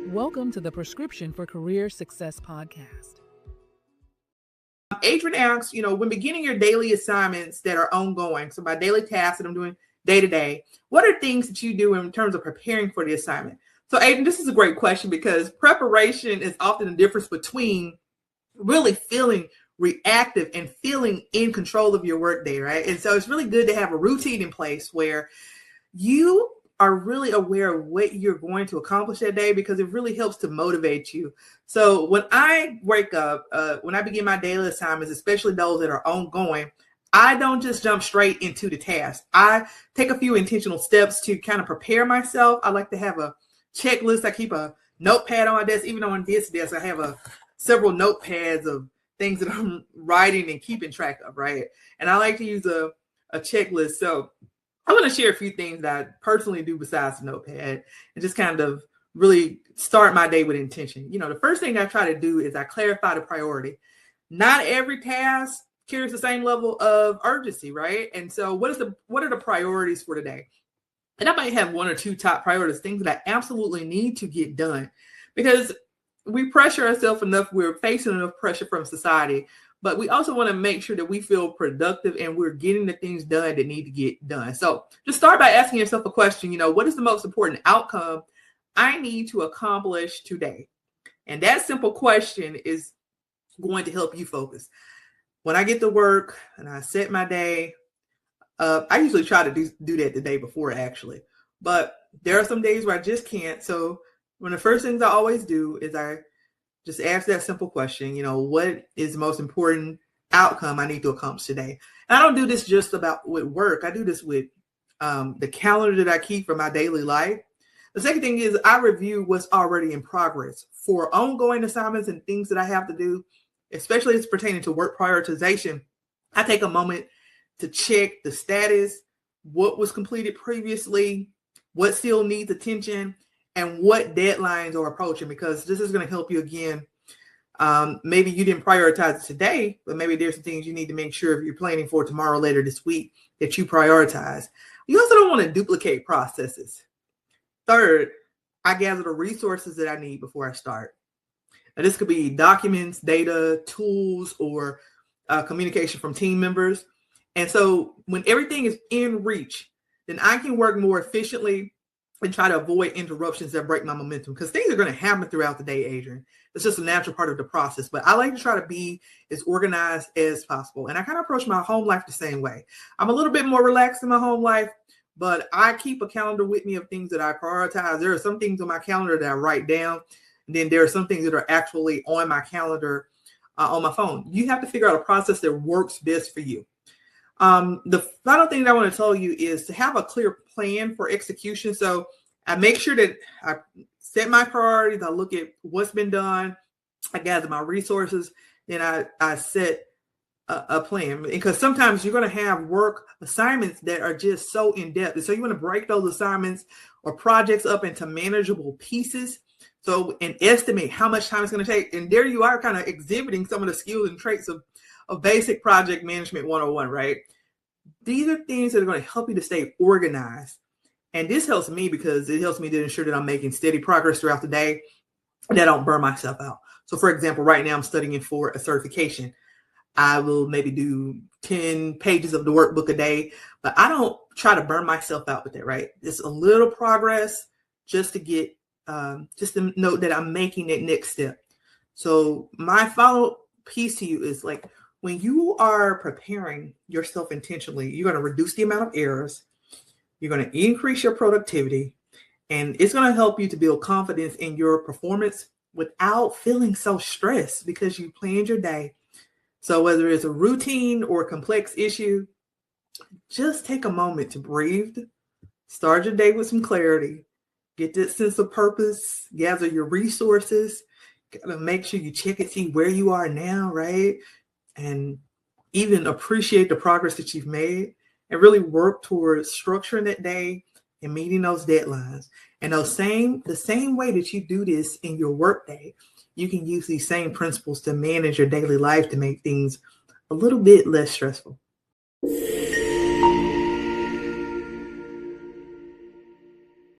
Welcome to the Prescription for Career Success podcast. Adrian asks, when beginning your daily assignments that are ongoing, so my daily tasks that I'm doing day to day, what are things that you do in terms of preparing for the assignment? So, Adrian, this is a great question because preparation is often the difference between really feeling reactive and feeling in control of your workday, right? And so it's really good to have a routine in place where you are really aware of what you're going to accomplish that day, because it really helps to motivate you. So when I wake up, when I begin my daily assignments, especially those that are ongoing, I don't just jump straight into the task. I take a few intentional steps to kind of prepare myself. I like to have a checklist. I keep a notepad on my desk. Even on this desk, I have several notepads of things that I'm writing and keeping track of, right? And I like to use a checklist. So I want to share a few things that I personally do besides the notepad and just kind of really start my day with intention. The first thing I try to do is I clarify the priority. Not every task carries the same level of urgency, right? And so what are the priorities for today? And I might have one or two top priorities, things that I absolutely need to get done, because we pressure ourselves enough. We're facing enough pressure from society. But we also want to make sure that we feel productive and we're getting the things done that need to get done. So just start by asking yourself a question, what is the most important outcome I need to accomplish today? And that simple question is going to help you focus. When I get to work and I set my day up, I usually try to do that the day before, actually. But there are some days where I just can't. So one of the first things I always do is I just ask that simple question, what is the most important outcome I need to accomplish today? And I don't do this just with work. I do this with the calendar that I keep for my daily life. The second thing is I review what's already in progress for ongoing assignments and things that I have to do, especially as pertaining to work prioritization. I take a moment to check the status, what was completed previously, what still needs attention, and what deadlines are approaching, because this is going to help you again. Maybe you didn't prioritize it today, but maybe there's some things you need to make sure if you're planning for tomorrow, later this week, that you prioritize. You also don't want to duplicate processes. Third, I gather the resources that I need before I start. Now, this could be documents, data, tools, or communication from team members. And so when everything is in reach, then I can work more efficiently and try to avoid interruptions that break my momentum, because things are going to happen throughout the day, Adrian. It's just a natural part of the process. But I like to try to be as organized as possible. And I kind of approach my home life the same way. I'm a little bit more relaxed in my home life, but I keep a calendar with me of things that I prioritize. There are some things on my calendar that I write down. And then there are some things that are actually on my calendar on my phone. You have to figure out a process that works best for you. The final thing that I want to tell you is to have a clear plan for execution. So I make sure that I set my priorities. I look at what's been done. I gather my resources. Then I set a plan, because sometimes you're going to have work assignments that are just so in depth. And so you want to break those assignments or projects up into manageable pieces. So, and estimate how much time it's going to take. And there you are, kind of exhibiting some of the skills and traits of basic project management 101, right? These are things that are going to help you to stay organized. And this helps me because it helps me to ensure that I'm making steady progress throughout the day and that I don't burn myself out. So for example, right now I'm studying for a certification. I will maybe do 10 pages of the workbook a day, but I don't try to burn myself out with it, right? It's a little progress just to get, just to note that I'm making that next step. So my final piece to you is like, when you are preparing yourself intentionally, you're going to reduce the amount of errors. You're going to increase your productivity, and it's going to help you to build confidence in your performance without feeling so stressed because you planned your day. So whether it's a routine or a complex issue, just take a moment to breathe, start your day with some clarity, get that sense of purpose, gather your resources, make sure you check and see where you are now, right? And even appreciate the progress that you've made, and really work towards structuring that day and meeting those deadlines. And the same way that you do this in your workday, you can use these same principles to manage your daily life to make things a little bit less stressful.